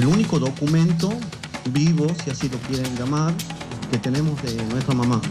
el único documento vivo, si así lo quieren llamar, que tenemos de nuestra mamá.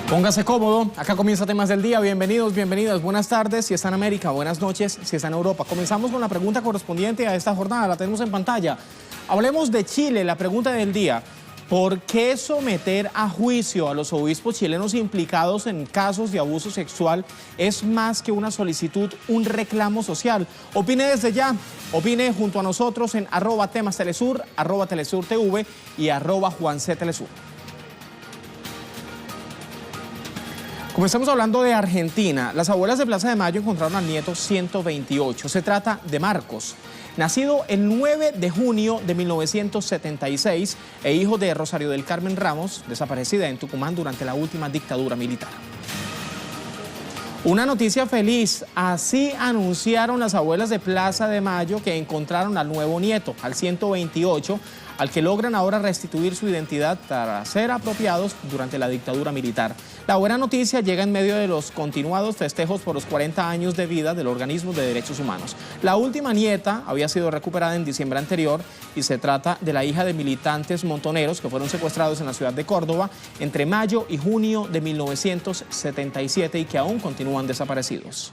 Póngase cómodo, acá comienza Temas del Día. Bienvenidos, bienvenidas, buenas tardes si está en América, buenas noches si está en Europa. Comenzamos con la pregunta correspondiente a esta jornada, la tenemos en pantalla. Hablemos de Chile, la pregunta del día. ¿Por qué someter a juicio a los obispos chilenos implicados en casos de abuso sexual es más que una solicitud, un reclamo social? Opine desde ya, opine junto a nosotros en @temastelesur, @telesurtv y @JuanCTelesur. Como estamos hablando de Argentina, las abuelas de Plaza de Mayo encontraron al nieto 128. Se trata de Marcos, nacido el 9 de junio de 1976 e hijo de Rosario del Carmen Ramos, desaparecida en Tucumán durante la última dictadura militar. Una noticia feliz, así anunciaron las abuelas de Plaza de Mayo que encontraron al nuevo nieto, al 128, al que logran ahora restituir su identidad tras ser apropiados durante la dictadura militar. La buena noticia llega en medio de los continuados festejos por los 40 años de vida del organismo de derechos humanos. La última nieta había sido recuperada en diciembre anterior y se trata de la hija de militantes montoneros que fueron secuestrados en la ciudad de Córdoba entre mayo y junio de 1977 y que aún continúan desaparecidos.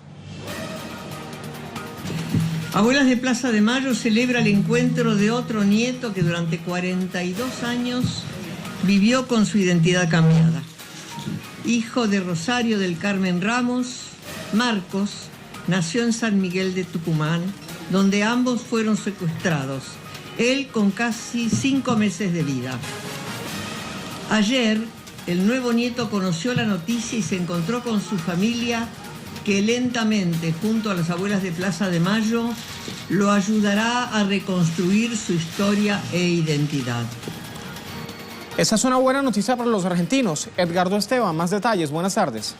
Abuelas de Plaza de Mayo celebra el encuentro de otro nieto que durante 42 años vivió con su identidad cambiada. Hijo de Rosario del Carmen Ramos, Marcos nació en San Miguel de Tucumán, donde ambos fueron secuestrados, él con casi 5 meses de vida. Ayer, el nuevo nieto conoció la noticia y se encontró con su familia que lentamente, junto a las abuelas de Plaza de Mayo, lo ayudará a reconstruir su historia e identidad. Esa es una buena noticia para los argentinos. Edgardo Esteban, más detalles. Buenas tardes.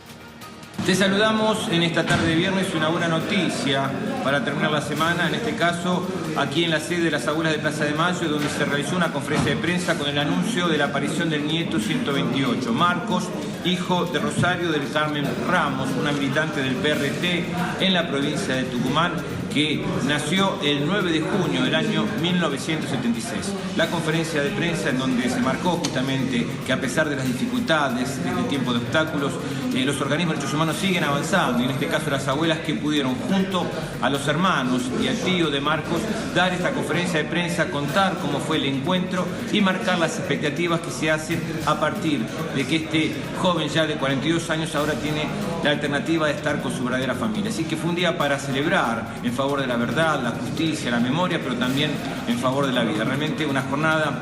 Te saludamos en esta tarde de viernes, una buena noticia para terminar la semana, en este caso aquí en la sede de las abuelas de Plaza de Mayo, donde se realizó una conferencia de prensa con el anuncio de la aparición del nieto 128, Marcos, hijo de Rosario del Carmen Ramos, una militante del PRT en la provincia de Tucumán, que nació el 9 de junio del año 1976. La conferencia de prensa en donde se marcó justamente que a pesar de las dificultades, de este tiempo de obstáculos, los organismos de derechos humanos siguen avanzando, y en este caso las abuelas que pudieron junto a los hermanos y al tío de Marcos dar esta conferencia de prensa, contar cómo fue el encuentro y marcar las expectativas que se hacen a partir de que este joven ya de 42 años ahora tiene la alternativa de estar con su verdadera familia. Así que fue un día para celebrar en favor de la verdad, la justicia, la memoria, pero también en favor de la vida. Realmente una jornada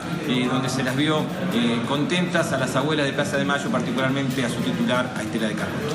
donde se las vio contentas a las abuelas de Plaza de Mayo, particularmente a su titular, a Estela de Carlos.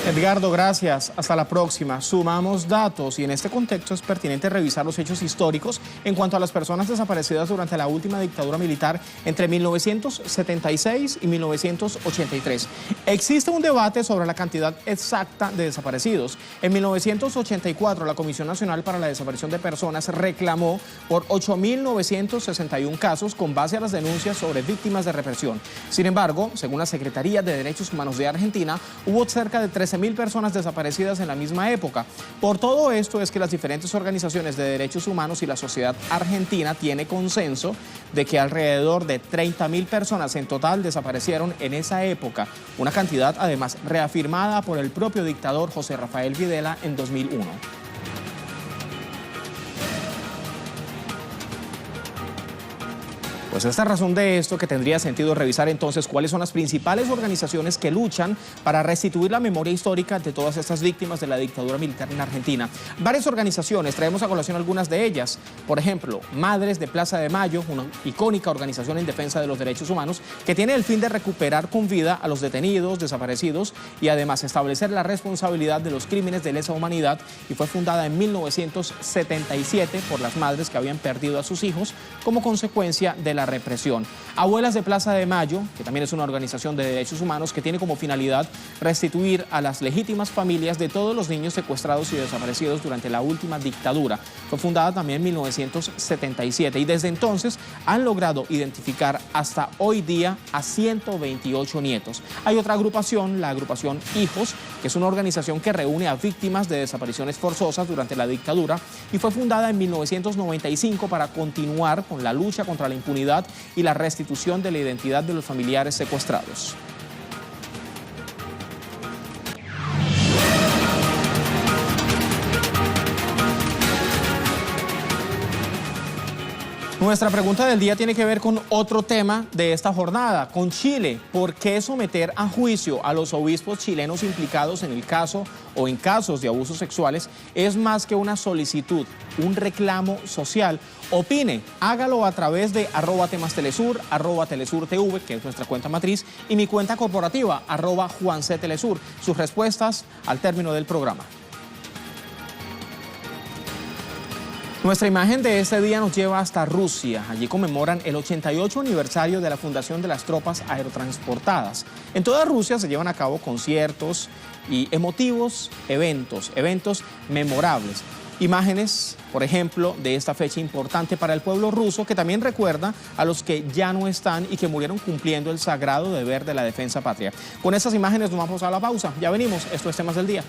Edgardo, gracias. Hasta la próxima. Sumamos datos y en este contexto es pertinente revisar los hechos históricos en cuanto a las personas desaparecidas durante la última dictadura militar entre 1976 y 1983. Existe un debate sobre la cantidad exacta de desaparecidos. En 1984, la Comisión Nacional para la Desaparición de Personas reclamó por 8.961 casos con base a las denuncias sobre víctimas de represión. Sin embargo, según la Secretaría de Derechos Humanos de Argentina, hubo cerca de 13.000 personas desaparecidas en la misma época. Por todo esto es que las diferentes organizaciones de derechos humanos y la sociedad argentina tiene consenso de que alrededor de 30.000 personas en total desaparecieron en esa época, una cantidad además reafirmada por el propio dictador José Rafael Videla en 2001. Pues esta razón de esto que tendría sentido revisar entonces cuáles son las principales organizaciones que luchan para restituir la memoria histórica de todas estas víctimas de la dictadura militar en Argentina. Varias organizaciones, traemos a colación algunas de ellas. Por ejemplo, Madres de Plaza de Mayo, una icónica organización en defensa de los derechos humanos que tiene el fin de recuperar con vida a los detenidos, desaparecidos y además establecer la responsabilidad de los crímenes de lesa humanidad, y fue fundada en 1977 por las madres que habían perdido a sus hijos como consecuencia de la represión. Abuelas de Plaza de Mayo, que también es una organización de derechos humanos que tiene como finalidad restituir a las legítimas familias de todos los niños secuestrados y desaparecidos durante la última dictadura. Fue fundada también en 1977 y desde entonces han logrado identificar hasta hoy día a 128 nietos. Hay otra agrupación, la agrupación Hijos, que es una organización que reúne a víctimas de desapariciones forzosas durante la dictadura y fue fundada en 1995 para continuar con la lucha contra la impunidad y la restitución de la identidad de los familiares secuestrados. Nuestra pregunta del día tiene que ver con otro tema de esta jornada, con Chile. ¿Por qué someter a juicio a los obispos chilenos implicados en el caso o en casos de abusos sexuales es más que una solicitud, un reclamo social? Opine, hágalo a través de @temastelesur, @telesurtv, que es nuestra cuenta matriz, y mi cuenta corporativa, @juanctelesur. Sus respuestas al término del programa. Nuestra imagen de este día nos lleva hasta Rusia. Allí conmemoran el 88 aniversario de la fundación de las tropas aerotransportadas. En toda Rusia se llevan a cabo conciertos y emotivos eventos memorables. Imágenes, por ejemplo, de esta fecha importante para el pueblo ruso, que también recuerda a los que ya no están y que murieron cumpliendo el sagrado deber de la defensa patria. Con estas imágenes nos vamos a la pausa. Ya venimos, esto es Temas del Día.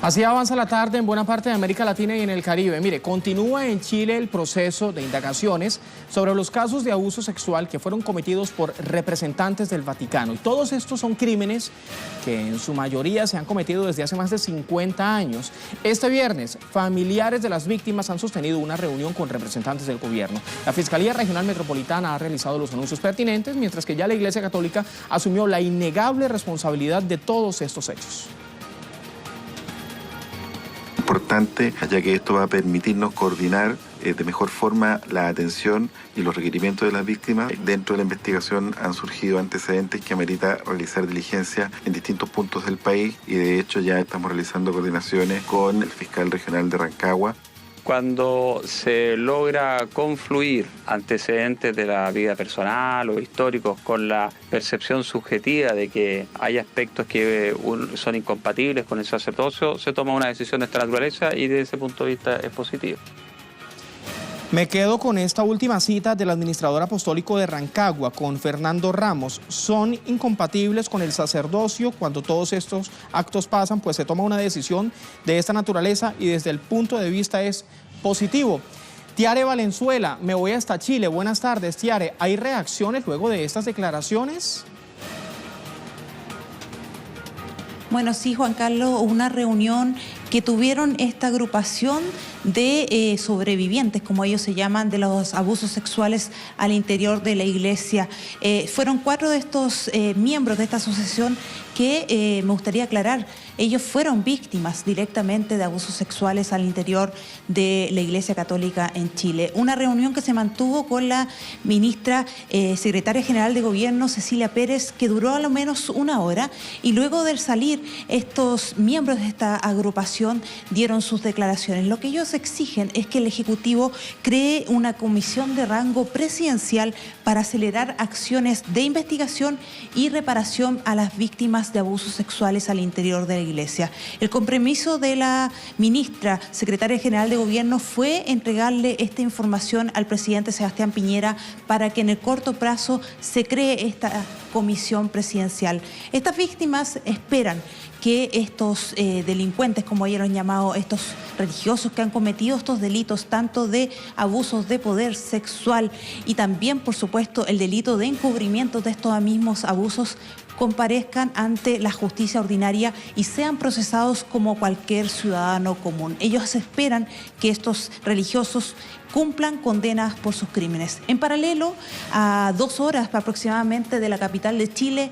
Así avanza la tarde en buena parte de América Latina y en el Caribe. Mire, continúa en Chile el proceso de indagaciones sobre los casos de abuso sexual que fueron cometidos por representantes del Vaticano. Y todos estos son crímenes que en su mayoría se han cometido desde hace más de 50 años. Este viernes, familiares de las víctimas han sostenido una reunión con representantes del gobierno. La Fiscalía Regional Metropolitana ha realizado los anuncios pertinentes, mientras que ya la Iglesia Católica asumió la innegable responsabilidad de todos estos hechos. Importante, ya que esto va a permitirnos coordinar de mejor forma la atención y los requerimientos de las víctimas. Dentro de la investigación han surgido antecedentes que amerita realizar diligencia en distintos puntos del país y de hecho ya estamos realizando coordinaciones con el fiscal regional de Rancagua. Cuando se logra confluir antecedentes de la vida personal o históricos con la percepción subjetiva de que hay aspectos que son incompatibles con el sacerdocio, se toma una decisión de esta naturaleza y desde ese punto de vista es positivo. Me quedo con esta última cita del administrador apostólico de Rancagua, con Fernando Ramos. Son incompatibles con el sacerdocio. Cuando todos estos actos pasan, pues se toma una decisión de esta naturaleza y desde el punto de vista es positivo. Tiare Valenzuela, me voy hasta Chile. Buenas tardes, Tiare. ¿Hay reacciones luego de estas declaraciones? Bueno, sí, Juan Carlos, una reunión que tuvieron esta agrupación de sobrevivientes, como ellos se llaman, de los abusos sexuales al interior de la iglesia. Fueron 4 de estos miembros de esta asociación que, me gustaría aclarar, ellos fueron víctimas directamente de abusos sexuales al interior de la Iglesia Católica en Chile. Una reunión que se mantuvo con la ministra secretaria general de Gobierno, Cecilia Pérez, que duró a lo menos 1 hora, y luego de salir, estos miembros de esta agrupación dieron sus declaraciones. Lo que ellos exigen es que el Ejecutivo cree una comisión de rango presidencial para acelerar acciones de investigación y reparación a las víctimas de abusos sexuales al interior de la Iglesia. El compromiso de la ministra secretaria general de Gobierno fue entregarle esta información al presidente Sebastián Piñera para que en el corto plazo se cree esta comisión presidencial. Estas víctimas esperan que estos delincuentes, como ellos lo han llamado, estos religiosos que han cometido estos delitos, tanto de abusos de poder sexual y también, por supuesto, el delito de encubrimiento de estos mismos abusos, comparezcan ante la justicia ordinaria y sean procesados como cualquier ciudadano común. Ellos esperan que estos religiosos cumplan condenas por sus crímenes. En paralelo, a 2 horas aproximadamente de la capital de Chile,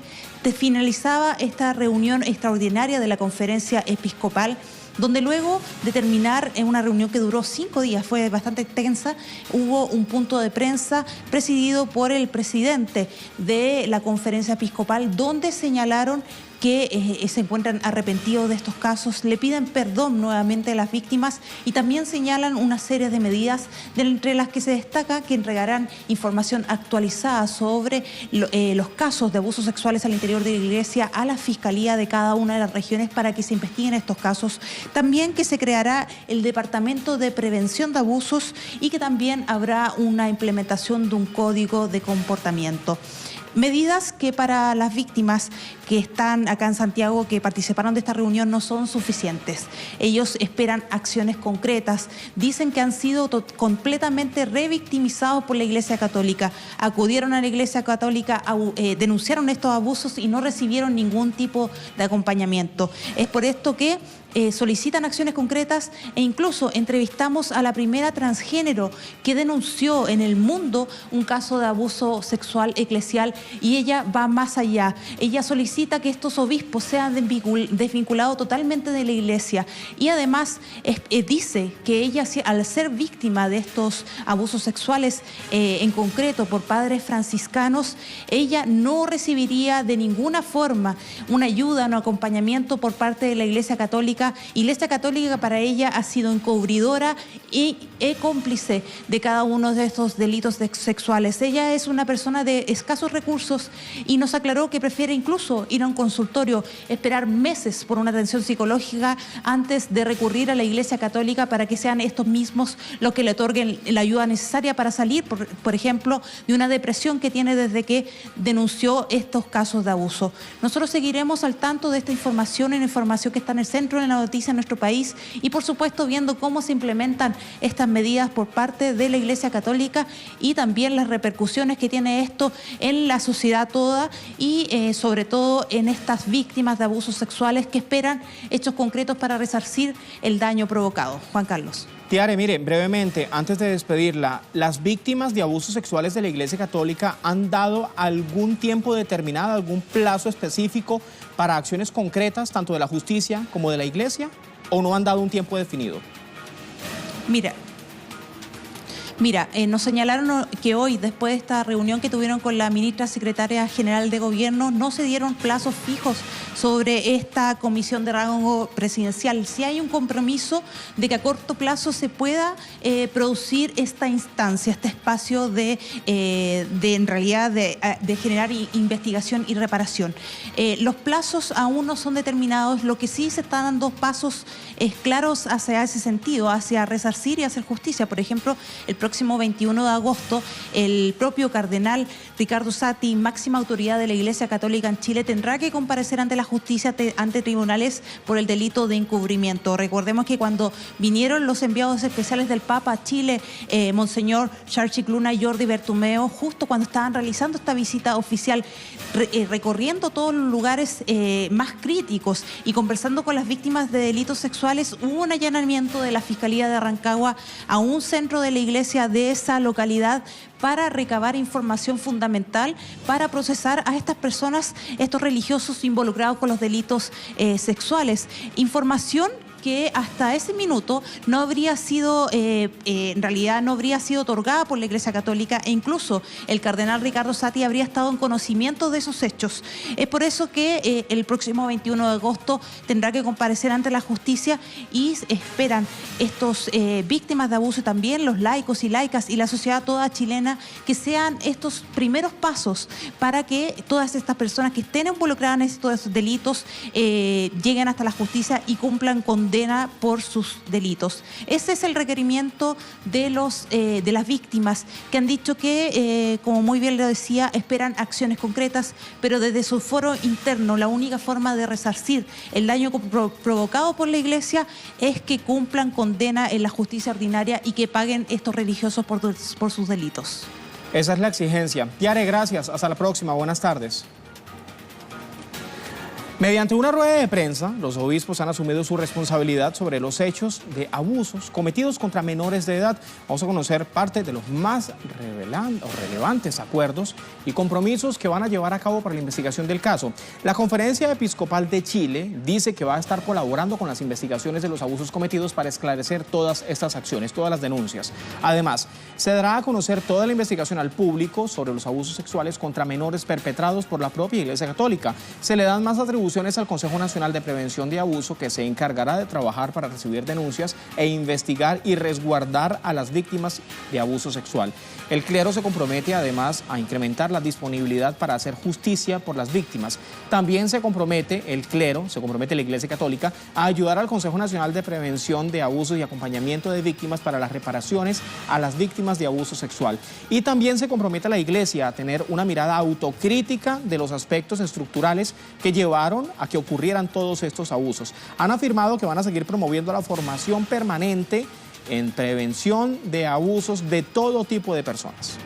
finalizaba esta reunión extraordinaria de la Conferencia Episcopal, donde luego de terminar en una reunión que duró 5 días, fue bastante extensa, hubo un punto de prensa presidido por el presidente de la Conferencia Episcopal, donde señalaron que se encuentran arrepentidos de estos casos, le piden perdón nuevamente a las víctimas y también señalan una serie de medidas, entre las que se destaca que entregarán información actualizada sobre los casos de abusos sexuales al interior de la Iglesia a la Fiscalía de cada una de las regiones para que se investiguen estos casos. También que se creará el Departamento de Prevención de Abusos y que también habrá una implementación de un código de comportamiento. Medidas que para las víctimas que están acá en Santiago, que participaron de esta reunión, no son suficientes. Ellos esperan acciones concretas. Dicen que han sido completamente revictimizados por la Iglesia Católica. Acudieron a la Iglesia Católica, denunciaron estos abusos y no recibieron ningún tipo de acompañamiento. Es por esto que solicitan acciones concretas e incluso entrevistamos a la primera transgénero que denunció en el mundo un caso de abuso sexual eclesial y ella va más allá. Ella solicita que estos obispos sean desvinculados totalmente de la Iglesia y además dice que ella, al ser víctima de estos abusos sexuales en concreto por padres franciscanos, ella no recibiría de ninguna forma una ayuda, un acompañamiento por parte de la Iglesia Católica. Iglesia Católica para ella ha sido encubridora y cómplice de cada uno de estos delitos sexuales. Ella es una persona de escasos recursos y nos aclaró que prefiere incluso ir a un consultorio, esperar meses por una atención psicológica antes de recurrir a la Iglesia Católica para que sean estos mismos los que le otorguen la ayuda necesaria para salir, por ejemplo, de una depresión que tiene desde que denunció estos casos de abuso. Nosotros seguiremos al tanto de esta información, en información que está en el centro de la noticia en nuestro país y por supuesto viendo cómo se implementan estas medidas por parte de la Iglesia Católica y también las repercusiones que tiene esto en la sociedad toda y sobre todo en estas víctimas de abusos sexuales que esperan hechos concretos para resarcir el daño provocado. Juan Carlos. Tiare, mire, brevemente, antes de despedirla, ¿las víctimas de abusos sexuales de la Iglesia Católica han dado algún tiempo determinado, algún plazo específico para acciones concretas, tanto de la justicia como de la Iglesia, o no han dado un tiempo definido? Mira, nos señalaron que hoy, después de esta reunión que tuvieron con la ministra secretaria general de Gobierno, no se dieron plazos fijos sobre esta comisión de rango presidencial. Sí hay un compromiso de que a corto plazo se pueda producir esta instancia, este espacio de generar investigación y reparación. Los plazos aún no son determinados, lo que sí se están dando pasos claros hacia ese sentido, hacia resarcir y hacer justicia. Por ejemplo, el próximo 21 de agosto, el propio cardenal Ricardo Sati, máxima autoridad de la Iglesia Católica en Chile, tendrá que comparecer ante la justicia, ante tribunales por el delito de encubrimiento. Recordemos que cuando vinieron los enviados especiales del Papa a Chile, Monseñor Charles Cicluna y Jordi Bertumeo, justo cuando estaban realizando esta visita oficial, recorriendo todos los lugares más críticos y conversando con las víctimas de delitos sexuales, hubo un allanamiento de la Fiscalía de Rancagua a un centro de la iglesia de esa localidad para recabar información fundamental para procesar a estas personas, estos religiosos involucrados con los delitos sexuales. Información que hasta ese minuto no habría sido, en realidad no habría sido otorgada por la Iglesia Católica e incluso el cardenal Ricardo Sati habría estado en conocimiento de esos hechos. Es por eso que el próximo 21 de agosto tendrá que comparecer ante la justicia y esperan estos víctimas de abuso, también los laicos y laicas y la sociedad toda chilena, que sean estos primeros pasos para que todas estas personas que estén involucradas en estos delitos lleguen hasta la justicia y cumplan con condena por sus delitos. Ese es el requerimiento de las víctimas, que han dicho que, como muy bien lo decía, esperan acciones concretas, pero desde su foro interno la única forma de resarcir el daño provocado por la Iglesia es que cumplan condena en la justicia ordinaria y que paguen estos religiosos por sus delitos. Esa es la exigencia. Tiare, gracias. Hasta la próxima. Buenas tardes. Mediante una rueda de prensa, los obispos han asumido su responsabilidad sobre los hechos de abusos cometidos contra menores de edad. Vamos a conocer parte de los más relevantes acuerdos y compromisos que van a llevar a cabo para la investigación del caso. La Conferencia Episcopal de Chile dice que va a estar colaborando con las investigaciones de los abusos cometidos para esclarecer todas estas acciones, todas las denuncias. Además, se dará a conocer toda la investigación al público sobre los abusos sexuales contra menores perpetrados por la propia Iglesia Católica. Se le dan más atribuciones al Consejo Nacional de Prevención de Abuso, que se encargará de trabajar para recibir denuncias e investigar y resguardar a las víctimas de abuso sexual. El clero se compromete además a incrementar la disponibilidad para hacer justicia por las víctimas. También se compromete la Iglesia Católica a ayudar al Consejo Nacional de Prevención de Abusos y Acompañamiento de Víctimas para las reparaciones a las víctimas de abuso sexual. Y también se compromete la Iglesia a tener una mirada autocrítica de los aspectos estructurales que llevaron a que ocurrieran todos estos abusos. Han afirmado que van a seguir promoviendo la formación permanente en prevención de abusos de todo tipo de personas.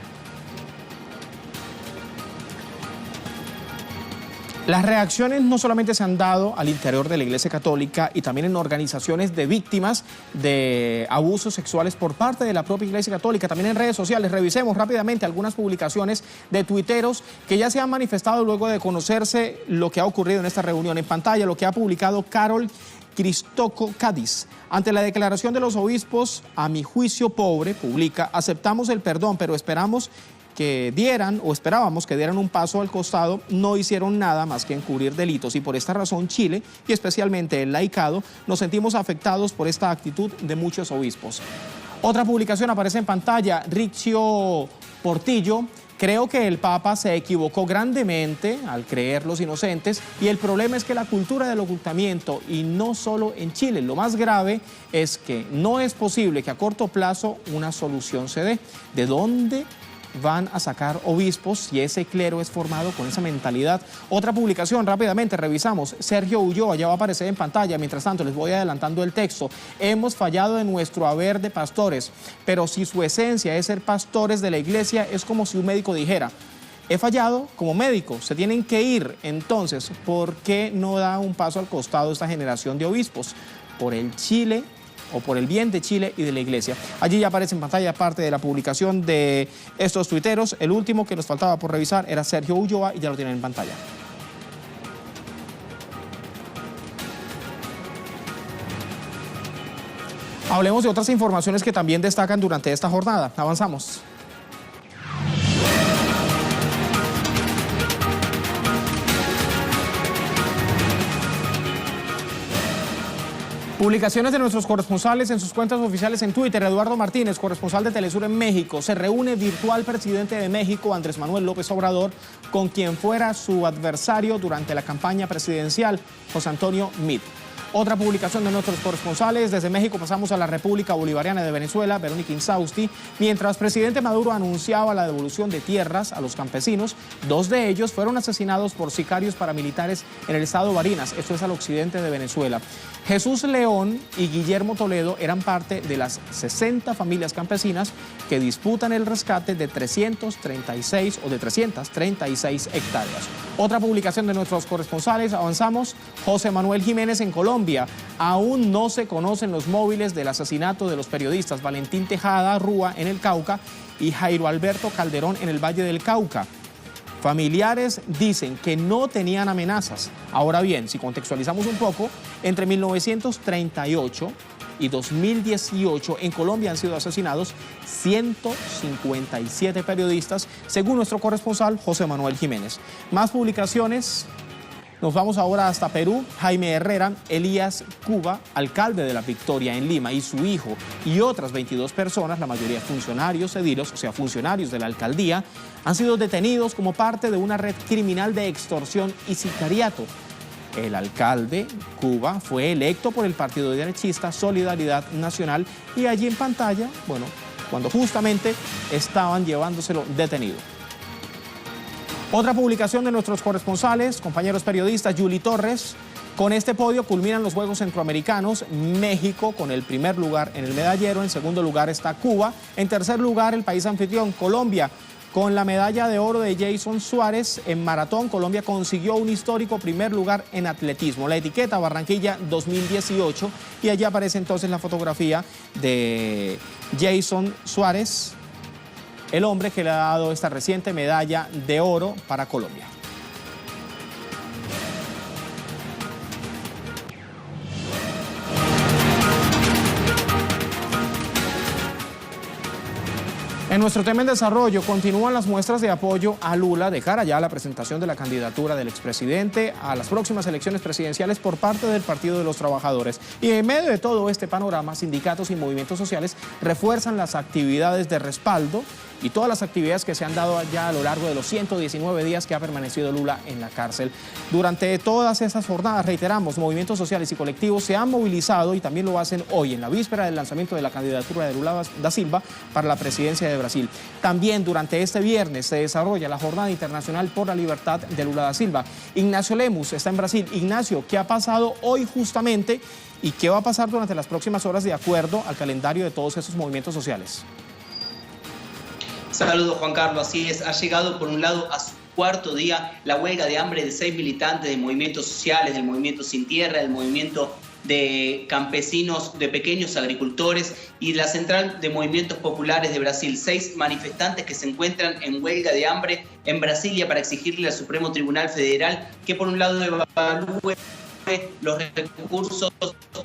Las reacciones no solamente se han dado al interior de la Iglesia Católica y también en organizaciones de víctimas de abusos sexuales por parte de la propia Iglesia Católica, también en redes sociales. Revisemos rápidamente algunas publicaciones de tuiteros que ya se han manifestado luego de conocerse lo que ha ocurrido en esta reunión. En pantalla lo que ha publicado Carol Cristoco Cádiz. Ante la declaración de los obispos, a mi juicio pobre, publica: aceptamos el perdón, pero esperábamos que dieran un paso al costado. No hicieron nada más que encubrir delitos y por esta razón Chile y especialmente el laicado nos sentimos afectados por esta actitud de muchos obispos. Otra publicación aparece en pantalla, Riccio Portillo: creo que el Papa se equivocó grandemente al creer los inocentes y el problema es que la cultura del ocultamiento, y no solo en Chile, lo más grave es que no es posible que a corto plazo una solución se dé. ¿De dónde van a sacar obispos si ese clero es formado con esa mentalidad? Otra publicación, rápidamente revisamos, Sergio Ulloa, ya va a aparecer en pantalla. Mientras tanto les voy adelantando el texto. Hemos fallado en nuestro haber de pastores, pero si su esencia es ser pastores de la Iglesia, es como si un médico dijera: he fallado como médico, se tienen que ir. Entonces, ¿por qué no da un paso al costado esta generación de obispos? Por el Chile, o por el bien de Chile y de la Iglesia. Allí ya aparece en pantalla parte de la publicación de estos tuiteros. El último que nos faltaba por revisar era Sergio Ulloa y ya lo tienen en pantalla. Hablemos de otras informaciones que también destacan durante esta jornada. Avanzamos. Publicaciones de nuestros corresponsales en sus cuentas oficiales en Twitter. Eduardo Martínez, corresponsal de Telesur en México. Se reúne virtual presidente de México, Andrés Manuel López Obrador, con quien fuera su adversario durante la campaña presidencial, José Antonio Meade. Otra publicación de nuestros corresponsales. Desde México pasamos a la República Bolivariana de Venezuela, Verónica Insausti. Mientras presidente Maduro anunciaba la devolución de tierras a los campesinos, 2 de ellos fueron asesinados por sicarios paramilitares en el estado Barinas, esto es al occidente de Venezuela. Jesús León y Guillermo Toledo eran parte de las 60 familias campesinas que disputan el rescate de 336 hectáreas. Otra publicación de nuestros corresponsales, avanzamos. José Manuel Jiménez en Colombia. Aún no se conocen los móviles del asesinato de los periodistas Valentín Tejada Rúa en el Cauca y Jairo Alberto Calderón en el Valle del Cauca. Familiares dicen que no tenían amenazas. Ahora bien, si contextualizamos un poco, entre 1938 y 2018 en Colombia han sido asesinados 157 periodistas, según nuestro corresponsal José Manuel Jiménez. Más publicaciones. Nos vamos ahora hasta Perú. Jaime Herrera, Elías Cuba, alcalde de La Victoria en Lima, y su hijo y otras 22 personas, la mayoría funcionarios ediles, o sea, funcionarios de la alcaldía, han sido detenidos como parte de una red criminal de extorsión y sicariato. El alcalde Cuba fue electo por el partido derechista Solidaridad Nacional y allí en pantalla, bueno, cuando justamente estaban llevándoselo detenido. Otra publicación de nuestros corresponsales, compañeros periodistas, Yuli Torres. Con este podio culminan los Juegos Centroamericanos, México con el primer lugar en el medallero, en segundo lugar está Cuba, en tercer lugar el país anfitrión, Colombia, con la medalla de oro de Jason Suárez en maratón. Colombia consiguió un histórico primer lugar en atletismo, la etiqueta Barranquilla 2018, y allí aparece entonces la fotografía de Jason Suárez, el hombre que le ha dado esta reciente medalla de oro para Colombia. En nuestro tema en desarrollo, continúan las muestras de apoyo a Lula de cara ya a la presentación de la candidatura del expresidente a las próximas elecciones presidenciales por parte del Partido de los Trabajadores. Y en medio de todo este panorama, sindicatos y movimientos sociales refuerzan las actividades de respaldo y todas las actividades que se han dado ya a lo largo de los 119 días que ha permanecido Lula en la cárcel. Durante todas esas jornadas, reiteramos, movimientos sociales y colectivos se han movilizado y también lo hacen hoy en la víspera del lanzamiento de la candidatura de Lula da Silva para la presidencia de Brasil. También durante este viernes se desarrolla la Jornada Internacional por la Libertad de Lula da Silva. Ignacio Lemus está en Brasil. Ignacio, ¿qué ha pasado hoy justamente y qué va a pasar durante las próximas horas de acuerdo al calendario de todos esos movimientos sociales? Saludos, Juan Carlos. Así es, ha llegado por un lado a su cuarto día la huelga de hambre de 6 militantes de movimientos sociales, del movimiento Sin Tierra, del movimiento de campesinos, de pequeños agricultores y la Central de Movimientos Populares de Brasil. 6 manifestantes que se encuentran en huelga de hambre en Brasilia para exigirle al Supremo Tribunal Federal que por un lado evalúe los recursos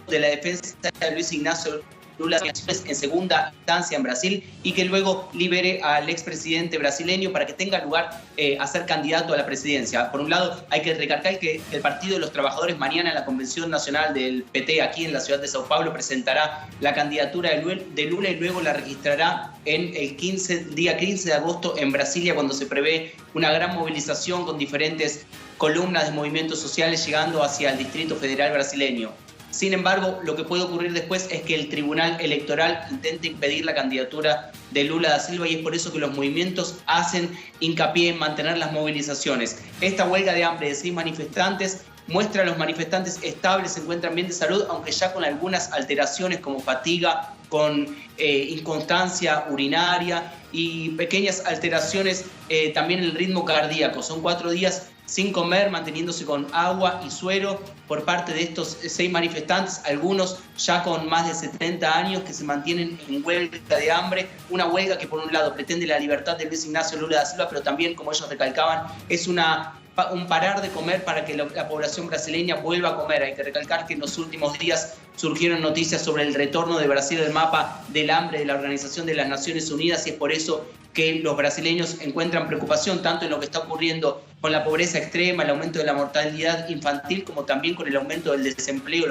de la defensa de Luis Ignacio Lula en segunda instancia en Brasil y que luego libere al expresidente brasileño para que tenga lugar a ser candidato a la presidencia. Por un lado, hay que recalcar que el Partido de los Trabajadores mañana en la Convención Nacional del PT aquí en la ciudad de Sao Paulo presentará la candidatura de Lula y luego la registrará en el día 15 de agosto en Brasilia, cuando se prevé una gran movilización con diferentes columnas de movimientos sociales llegando hacia el Distrito Federal brasileño. Sin embargo, lo que puede ocurrir después es que el Tribunal Electoral intente impedir la candidatura de Lula da Silva y es por eso que los movimientos hacen hincapié en mantener las movilizaciones. Esta huelga de hambre de 6 manifestantes muestra a los manifestantes estables, se encuentran bien de salud, aunque ya con algunas alteraciones como fatiga, con inconstancia urinaria y pequeñas alteraciones también en el ritmo cardíaco. Son 4 días sin comer, manteniéndose con agua y suero por parte de estos 6 manifestantes, algunos ya con más de 70 años que se mantienen en huelga de hambre, una huelga que por un lado pretende la libertad de Luis Ignacio Lula da Silva, pero también, como ellos recalcaban, es un parar de comer para que la población brasileña vuelva a comer. Hay que recalcar que en los últimos días surgieron noticias sobre el retorno de Brasil del mapa del hambre de la Organización de las Naciones Unidas y es por eso que los brasileños encuentran preocupación tanto en lo que está ocurriendo con la pobreza extrema, el aumento de la mortalidad infantil, como también con el aumento del desempleo,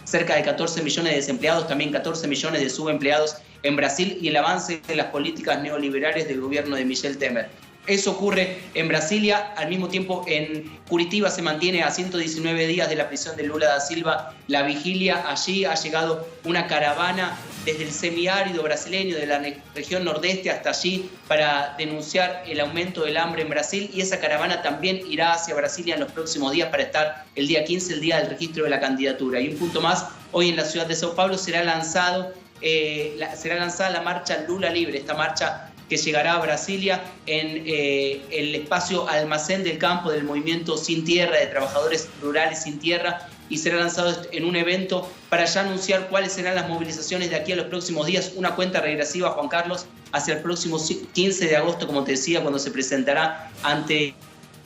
cerca de 14 millones de desempleados, también 14 millones de subempleados en Brasil y el avance de las políticas neoliberales del gobierno de Michel Temer. Eso ocurre en Brasilia, al mismo tiempo en Curitiba se mantiene a 119 días de la prisión de Lula da Silva la vigilia. Allí ha llegado una caravana desde el semiárido brasileño, de la región nordeste hasta allí, para denunciar el aumento del hambre en Brasil y esa caravana también irá hacia Brasilia en los próximos días para estar el día 15, el día del registro de la candidatura. Y un punto más, hoy en la ciudad de Sao Paulo será lanzada la marcha Lula Libre, esta marcha que llegará a Brasilia en el espacio Almacén del Campo del Movimiento Sin Tierra, de Trabajadores Rurales Sin Tierra, y será lanzado en un evento para ya anunciar cuáles serán las movilizaciones de aquí a los próximos días, una cuenta regresiva, Juan Carlos, hacia el próximo 15 de agosto, como te decía, cuando se presentará ante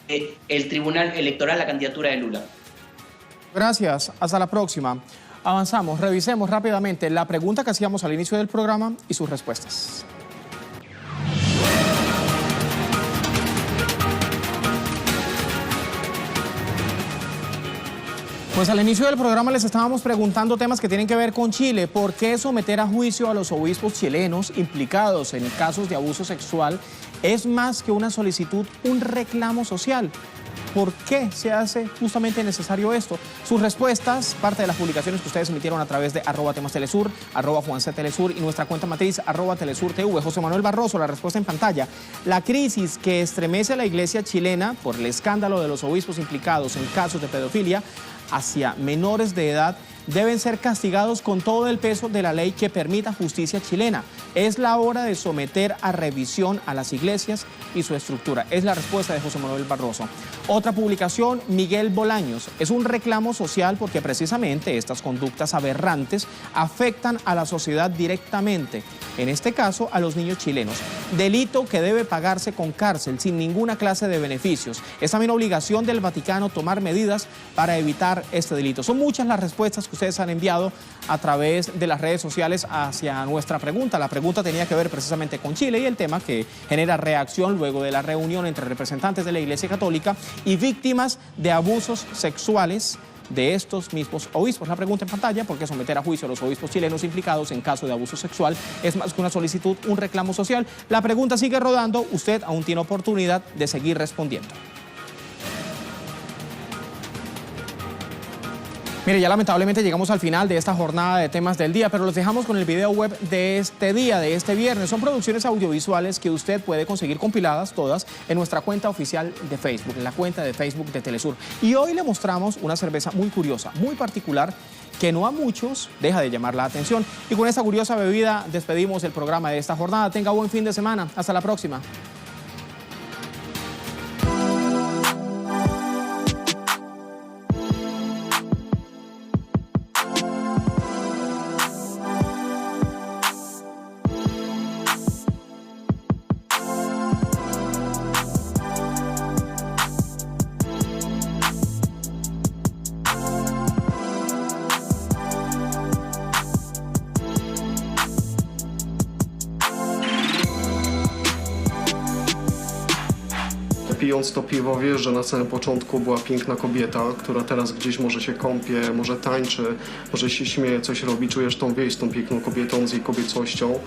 el Tribunal Electoral la candidatura de Lula. Gracias, hasta la próxima. Avanzamos, revisemos rápidamente la pregunta que hacíamos al inicio del programa y sus respuestas. Pues al inicio del programa les estábamos preguntando temas que tienen que ver con Chile. ¿Por qué someter a juicio a los obispos chilenos implicados en casos de abuso sexual es más que una solicitud, un reclamo social? ¿Por qué se hace justamente necesario esto? Sus respuestas, parte de las publicaciones que ustedes emitieron a través de @temastelesur, @JuanCTelesur y nuestra cuenta matriz @TelesurTV. José Manuel Barroso, la respuesta en pantalla. La crisis que estremece a la iglesia chilena por el escándalo de los obispos implicados en casos de pedofilia hacia menores de edad deben ser castigados con todo el peso de la ley que permita justicia chilena. Es la hora de someter a revisión a las iglesias y su estructura. Es la respuesta de José Manuel Barroso. Otra publicación, Miguel Bolaños. Es un reclamo social porque precisamente estas conductas aberrantes afectan a la sociedad directamente. En este caso, a los niños chilenos. Delito que debe pagarse con cárcel sin ninguna clase de beneficios. Es también obligación del Vaticano tomar medidas para evitar este delito. Son muchas las respuestas que ustedes han enviado a través de las redes sociales hacia nuestra pregunta. La pregunta tenía que ver precisamente con Chile y el tema que genera reacción luego de la reunión entre representantes de la Iglesia Católica y víctimas de abusos sexuales de estos mismos obispos. La pregunta en pantalla: ¿por qué someter a juicio a los obispos chilenos implicados en caso de abuso sexual es más que una solicitud, un reclamo social? La pregunta sigue rodando, usted aún tiene oportunidad de seguir respondiendo. Mire, ya lamentablemente llegamos al final de esta jornada de temas del día, pero los dejamos con el video web de este día, de este viernes. Son producciones audiovisuales que usted puede conseguir compiladas todas en nuestra cuenta oficial de Facebook, en la cuenta de Facebook de Telesur. Y hoy le mostramos una cerveza muy curiosa, muy particular, que no a muchos deja de llamar la atención. Y con esta curiosa bebida despedimos el programa de esta jornada. Tenga buen fin de semana. Hasta la próxima. Pijąc to piwo, wiesz, że na samym początku była piękna kobieta, która teraz gdzieś może się kąpie, może tańczy, może się śmieje, coś robi, czujesz tą więź z tą piękną kobietą, z jej kobiecością.